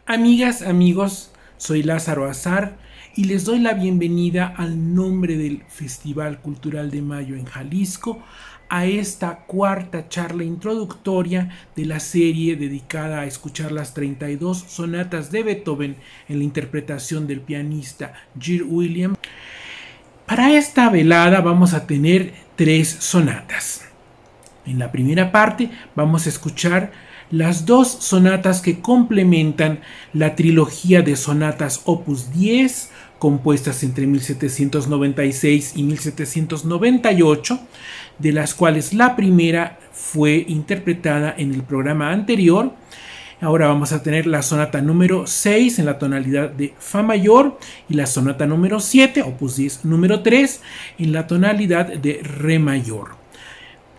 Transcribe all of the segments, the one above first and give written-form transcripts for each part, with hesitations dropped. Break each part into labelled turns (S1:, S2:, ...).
S1: Amigas, amigos, soy Lázaro Azar y les doy la bienvenida al nombre del Festival Cultural de Mayo en Jalisco a esta cuarta charla introductoria de la serie dedicada a escuchar las 32 sonatas de Beethoven en la interpretación del pianista Gert Williams. Para esta velada vamos a tener 3 sonatas. En la primera parte vamos a escuchar las 2 sonatas que complementan la trilogía de sonatas Opus 10, compuestas entre 1796 y 1798, de las cuales la primera fue interpretada en el programa anterior. Ahora vamos a tener la sonata número 6 en la tonalidad de Fa mayor y la sonata número 7, Opus 10 número 3, en la tonalidad de Re mayor.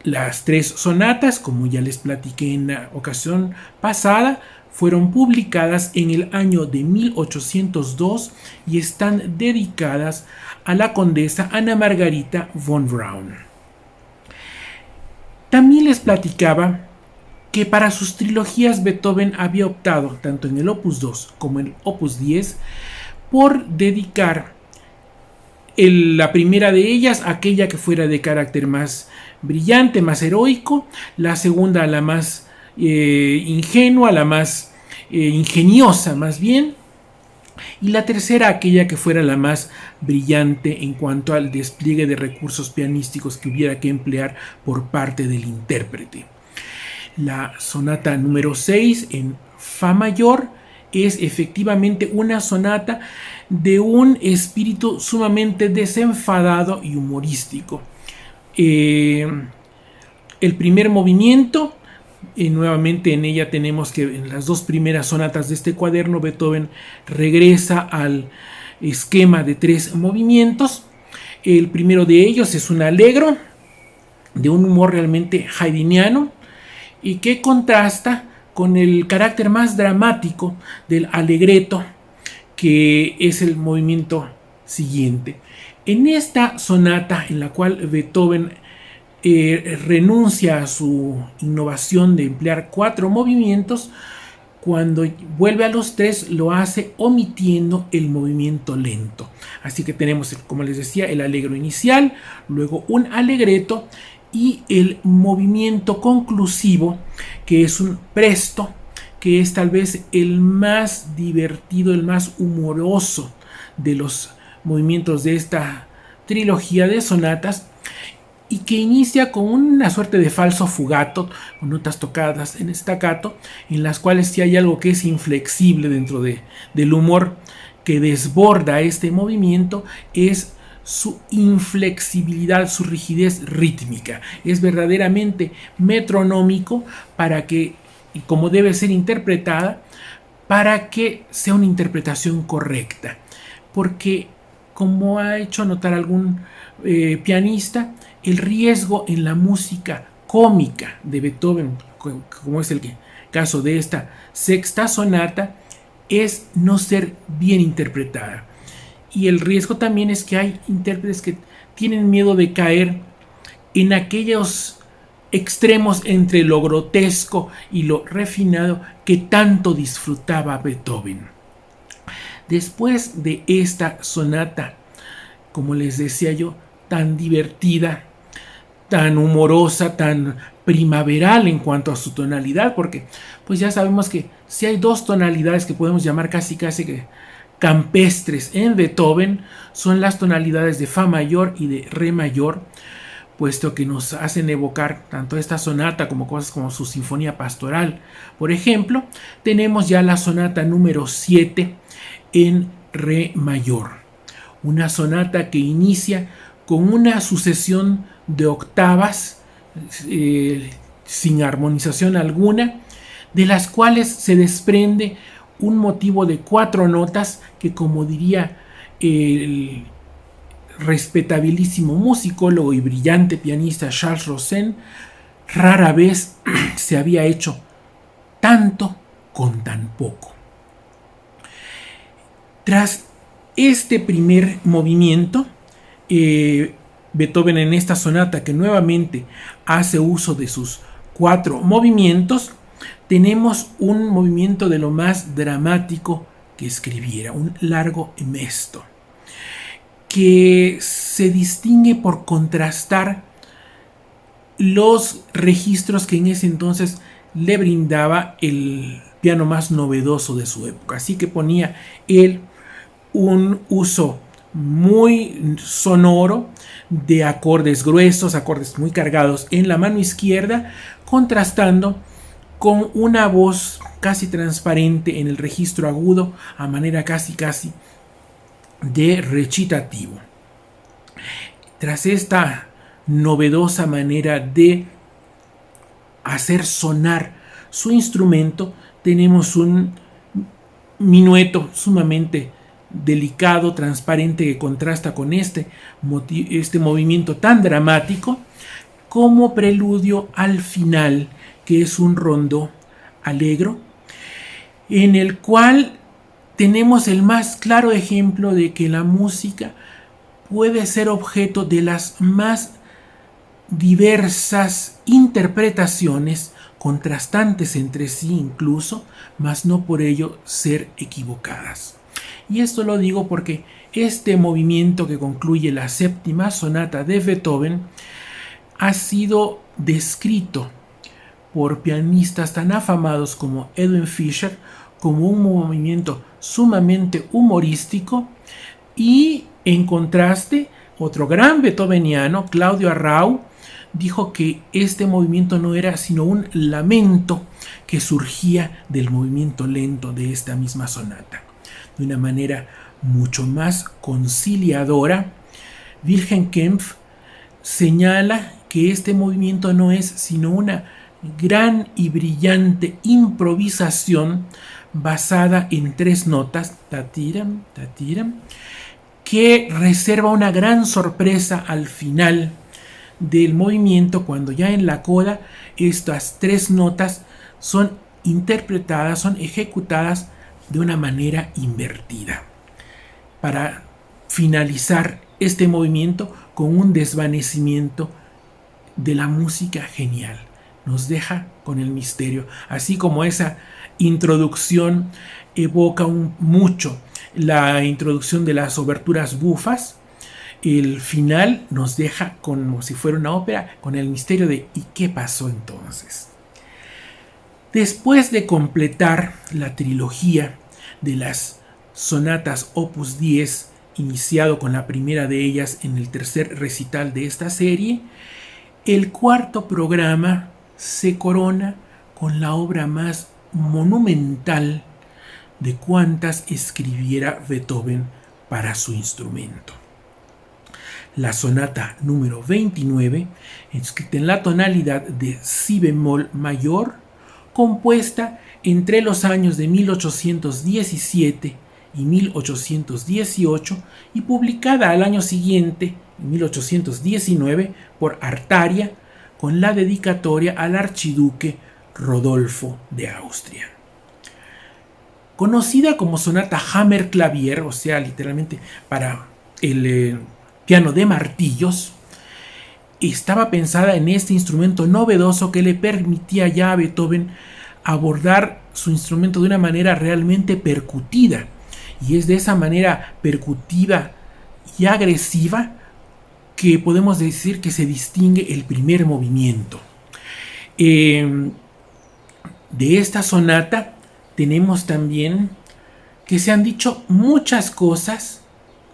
S1: Las 3 sonatas, como ya les platiqué en la ocasión pasada, fueron publicadas en el año de 1802 y están dedicadas a la condesa Ana Margarita von Braun. También les platicaba que para sus trilogías Beethoven había optado, tanto en el Opus 2 como en el Opus 10, por dedicar la primera de ellas, aquella que fuera de carácter más brillante, más heroico, la segunda a la más ingenua, la más ingeniosa más bien, y la tercera aquella que fuera la más brillante en cuanto al despliegue de recursos pianísticos que hubiera que emplear por parte del intérprete. La sonata número 6 en Fa mayor es efectivamente una sonata de un espíritu sumamente desenfadado y humorístico. El primer movimiento, nuevamente en ella tenemos que en las 2 primeras sonatas de este cuaderno Beethoven regresa al esquema de 3 movimientos. El primero de ellos es un allegro de un humor realmente haydniano y que contrasta con el carácter más dramático del allegretto, que es el movimiento siguiente. En esta sonata, en la cual Beethoven renuncia a su innovación de emplear 4 movimientos, cuando vuelve a los 3 lo hace omitiendo el movimiento lento. Así que tenemos, como les decía, el allegro inicial, luego un allegretto y el movimiento conclusivo, que es un presto, que es tal vez el más divertido, el más humoroso de los movimientos de esta trilogía de sonatas, y que inicia con una suerte de falso fugato, con notas tocadas en staccato, en las cuales sí hay algo que es inflexible dentro del humor que desborda este movimiento, es su inflexibilidad, su rigidez rítmica. Es verdaderamente metronómico para que, como debe ser interpretada, para que sea una interpretación correcta. Porque, como ha hecho notar algún pianista, el riesgo en la música cómica de Beethoven, como es el caso de esta sexta sonata, es no ser bien interpretada. Y el riesgo también es que hay intérpretes que tienen miedo de caer en aquellos extremos entre lo grotesco y lo refinado que tanto disfrutaba Beethoven. Después de esta sonata, como les decía yo, tan divertida, tan humorosa, tan primaveral en cuanto a su tonalidad, porque pues ya sabemos que si hay 2 tonalidades que podemos llamar casi que campestres en Beethoven, son las tonalidades de Fa mayor y de Re mayor, puesto que nos hacen evocar tanto esta sonata como cosas como su sinfonía pastoral. Por ejemplo, tenemos ya la sonata número 7 en Re mayor, una sonata que inicia con una sucesión de octavas sin armonización alguna, de las cuales se desprende un motivo de 4 notas que, como diría el respetabilísimo musicólogo y brillante pianista Charles Rosen, rara vez se había hecho tanto con tan poco. Tras este primer movimiento, Beethoven en esta sonata, que nuevamente hace uso de sus 4 movimientos, tenemos un movimiento de lo más dramático que escribiera, un largo emesto, que se distingue por contrastar los registros que en ese entonces le brindaba el piano más novedoso de su época. Así que ponía él un uso muy sonoro de acordes gruesos, acordes muy cargados en la mano izquierda, contrastando con una voz casi transparente en el registro agudo a manera casi de recitativo. Tras esta novedosa manera de hacer sonar su instrumento, tenemos un minueto sumamente delicado, transparente, que contrasta con este movimiento tan dramático, como preludio al final, que es un rondó allegro, en el cual tenemos el más claro ejemplo de que la música puede ser objeto de las más diversas interpretaciones, contrastantes entre sí incluso, mas no por ello ser equivocadas. Y esto lo digo porque este movimiento que concluye la séptima sonata de Beethoven ha sido descrito por pianistas tan afamados como Edwin Fischer como un movimiento sumamente humorístico, y en contraste otro gran beethoveniano, Claudio Arrau, dijo que este movimiento no era sino un lamento que surgía del movimiento lento de esta misma sonata. De una manera mucho más conciliadora, Wilhelm Kempff señala que este movimiento no es sino una gran y brillante improvisación basada en 3 notas, tatiram, tatiram, que reserva una gran sorpresa al final del movimiento, cuando ya en la coda estas 3 notas son interpretadas, son ejecutadas de una manera invertida, para finalizar este movimiento con un desvanecimiento de la música genial. Nos deja con el misterio, así como esa introducción evoca mucho la introducción de las oberturas bufas. El final nos deja como si fuera una ópera, con el misterio de ¿y qué pasó entonces? Después de completar la trilogía de las sonatas Opus 10, iniciado con la primera de ellas en el tercer recital de esta serie, el cuarto programa se corona con la obra más monumental de cuantas escribiera Beethoven para su instrumento. La sonata número 29, escrita en la tonalidad de si bemol mayor, compuesta entre los años de 1817 y 1818 y publicada al año siguiente, en 1819, por Artaria, con la dedicatoria al archiduque Rodolfo de Austria. Conocida como sonata Hammerklavier, o sea, literalmente para el piano de martillos, estaba pensada en este instrumento novedoso que le permitía ya a Beethoven abordar su instrumento de una manera realmente percutida, y es de esa manera percutiva y agresiva que podemos decir que se distingue el primer movimiento. De esta sonata tenemos también que se han dicho muchas cosas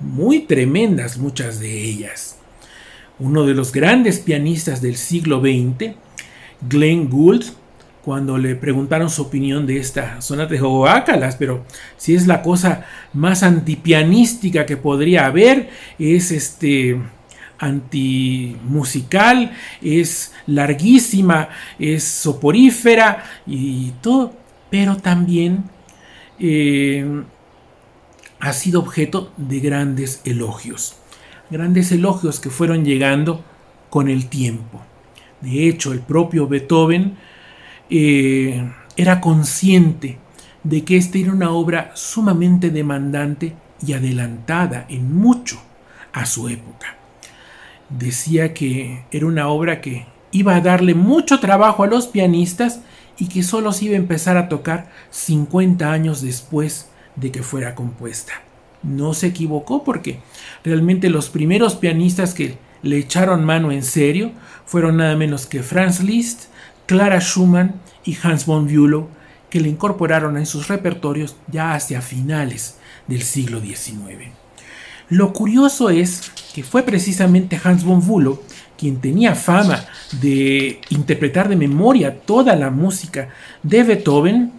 S1: muy tremendas, muchas de ellas. Uno de los grandes pianistas del siglo XX, Glenn Gould, cuando le preguntaron su opinión de esta sonata, dijo: "Guácalas, pero si es la cosa más antipianística que podría haber, es antimusical, es larguísima, es soporífera y todo", pero también ha sido objeto de grandes elogios que fueron llegando con el tiempo. De hecho, el propio Beethoven era consciente de que esta era una obra sumamente demandante y adelantada en mucho a su época. Decía que era una obra que iba a darle mucho trabajo a los pianistas y que solo se iba a empezar a tocar 50 años después de que fuera compuesta. No se equivocó, porque realmente los primeros pianistas que le echaron mano en serio fueron nada menos que Franz Liszt, Clara Schumann y Hans von Bülow, que le incorporaron en sus repertorios ya hacia finales del siglo XIX. Lo curioso es que fue precisamente Hans von Bülow, quien tenía fama de interpretar de memoria toda la música de Beethoven,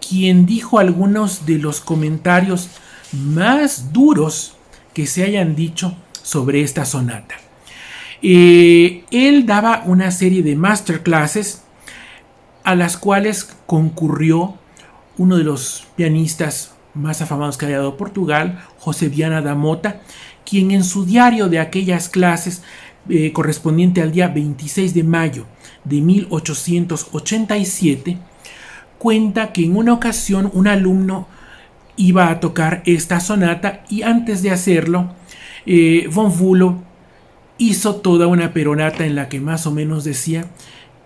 S1: quien dijo algunos de los comentarios más duros que se hayan dicho sobre esta sonata. Él daba una serie de masterclasses a las cuales concurrió uno de los pianistas más afamados que haya dado Portugal, José Viana da Mota, quien en su diario de aquellas clases, correspondiente al día 26 de mayo de 1887, cuenta que en una ocasión un alumno iba a tocar esta sonata y antes de hacerlo, von Bülow hizo toda una perorata en la que más o menos decía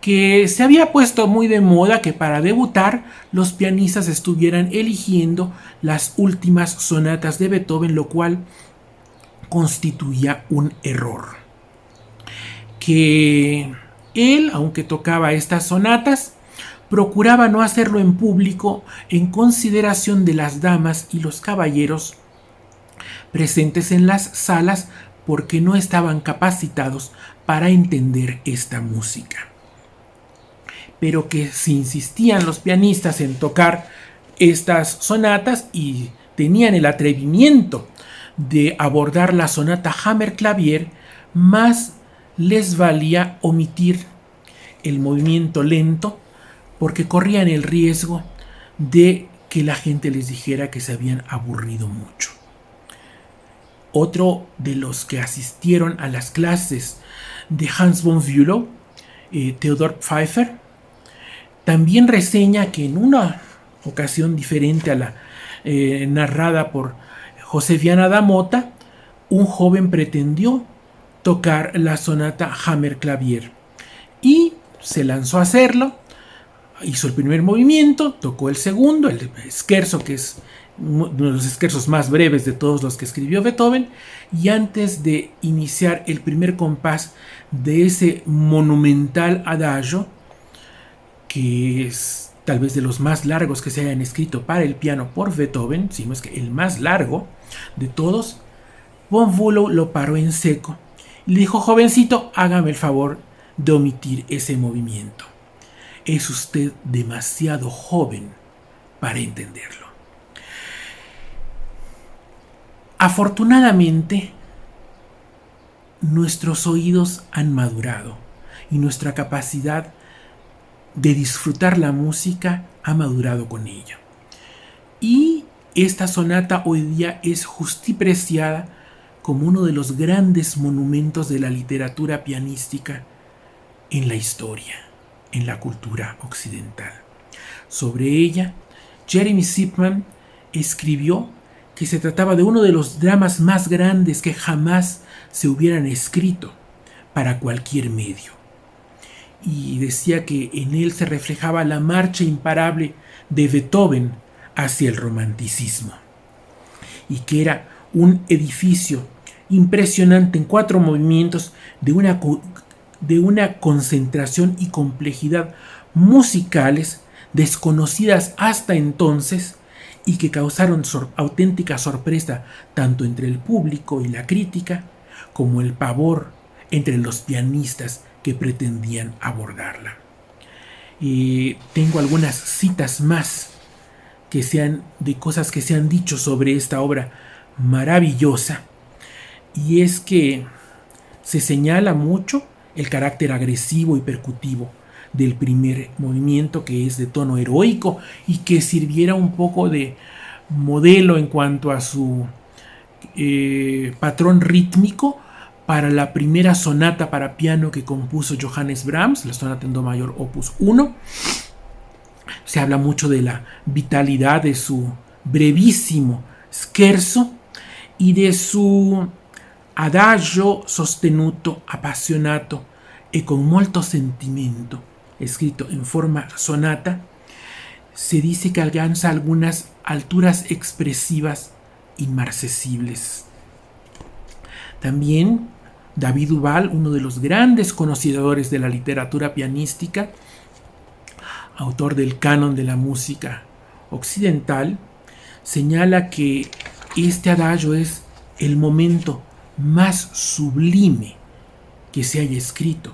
S1: que se había puesto muy de moda que para debutar los pianistas estuvieran eligiendo las últimas sonatas de Beethoven, lo cual constituía un error. Que él, aunque tocaba estas sonatas, procuraba no hacerlo en público en consideración de las damas y los caballeros presentes en las salas, porque no estaban capacitados para entender esta música. Pero que si insistían los pianistas en tocar estas sonatas y tenían el atrevimiento de abordar la sonata Hammerklavier, más les valía omitir el movimiento lento, porque corrían el riesgo de que la gente les dijera que se habían aburrido mucho. Otro de los que asistieron a las clases de Hans von Bülow, Theodor Pfeiffer, también reseña que en una ocasión diferente a la narrada por José Viana da Mota, un joven pretendió tocar la sonata Hammerklavier y se lanzó a hacerlo. Hizo el primer movimiento, tocó el segundo, el scherzo, que es uno de los scherzos más breves de todos los que escribió Beethoven, y antes de iniciar el primer compás de ese monumental adagio, que es tal vez de los más largos que se hayan escrito para el piano por Beethoven, si no es que el más largo de todos, von Bülow lo paró en seco y le dijo: jovencito, hágame el favor de omitir ese movimiento. Es usted demasiado joven para entenderlo. Afortunadamente, nuestros oídos han madurado y nuestra capacidad de disfrutar la música ha madurado con ello. Y esta sonata hoy día es justipreciada como uno de los grandes monumentos de la literatura pianística en la historia, en la cultura occidental. Sobre ella, Jeremy Sipman escribió que se trataba de uno de los dramas más grandes que jamás se hubieran escrito para cualquier medio. Y decía que en él se reflejaba la marcha imparable de Beethoven hacia el romanticismo, y que era un edificio impresionante en 4 movimientos de una concentración y complejidad musicales desconocidas hasta entonces, y que causaron auténtica sorpresa tanto entre el público y la crítica, como el pavor entre los pianistas que pretendían abordarla. Tengo algunas citas más que sean de cosas que se han dicho sobre esta obra maravillosa, y es que se señala mucho el carácter agresivo y percutivo del primer movimiento, que es de tono heroico y que sirviera un poco de modelo en cuanto a su patrón rítmico para la primera sonata para piano que compuso Johannes Brahms, la sonata en do mayor opus 1. Se habla mucho de la vitalidad de su brevísimo scherzo y de su adagio sostenuto, appassionato e con molto sentimento, escrito en forma sonata, se dice que alcanza algunas alturas expresivas inmarcesibles. También David Duval, uno de los grandes conocedores de la literatura pianística, autor del canon de la música occidental, señala que este adagio es el momento más sublime que se haya escrito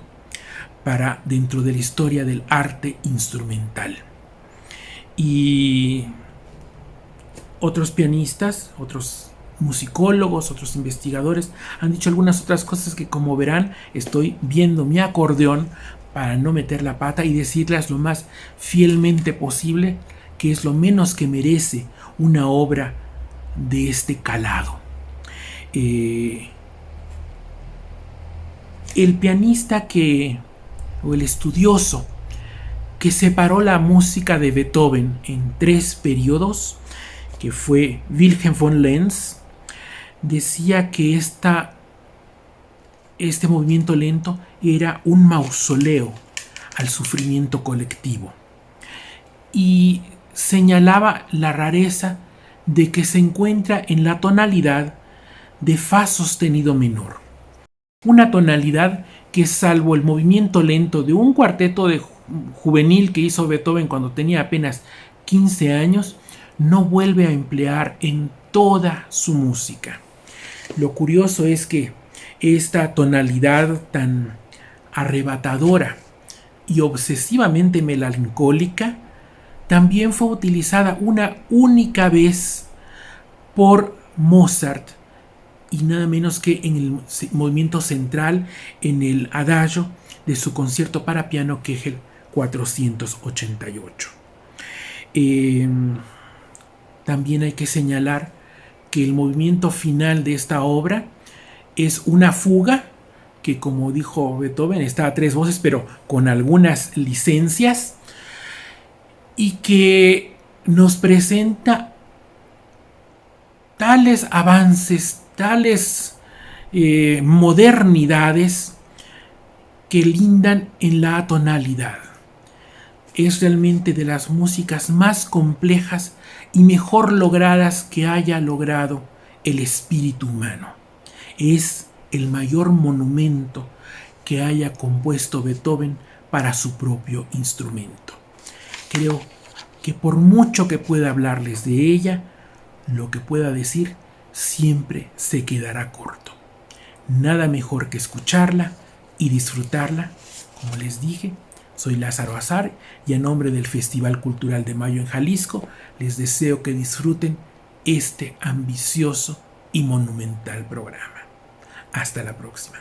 S1: para dentro de la historia del arte instrumental. Y otros pianistas, otros musicólogos, otros investigadores han dicho algunas otras cosas que, como verán, estoy viendo mi acordeón para no meter la pata y decirlas lo más fielmente posible, que es lo menos que merece una obra de este calado. El pianista o el estudioso que separó la música de Beethoven en 3 periodos, que fue Wilhelm von Lenz, decía que este movimiento lento era un mausoleo al sufrimiento colectivo, y señalaba la rareza de que se encuentra en la tonalidad de fa sostenido menor, una tonalidad que, salvo el movimiento lento de un cuarteto de juvenil que hizo Beethoven cuando tenía apenas 15 años, no vuelve a emplear en toda su música. Lo curioso es que esta tonalidad tan arrebatadora y obsesivamente melancólica también fue utilizada una única vez por Mozart, y nada menos que en el movimiento central, en el adagio de su concierto para piano Kegel 488. También hay que señalar que el movimiento final de esta obra es una fuga que, como dijo Beethoven, está a 3 voces, pero con algunas licencias, y que nos presenta tales avances, tales modernidades que lindan en la atonalidad. Es realmente de las músicas más complejas y mejor logradas que haya logrado el espíritu humano. Es el mayor monumento que haya compuesto Beethoven para su propio instrumento. Creo que por mucho que pueda hablarles de ella, lo que pueda decir siempre se quedará corto. Nada mejor que escucharla y disfrutarla. Como les dije, soy Lázaro Azar, y a nombre del Festival Cultural de Mayo en Jalisco les deseo que disfruten este ambicioso y monumental programa. Hasta la próxima.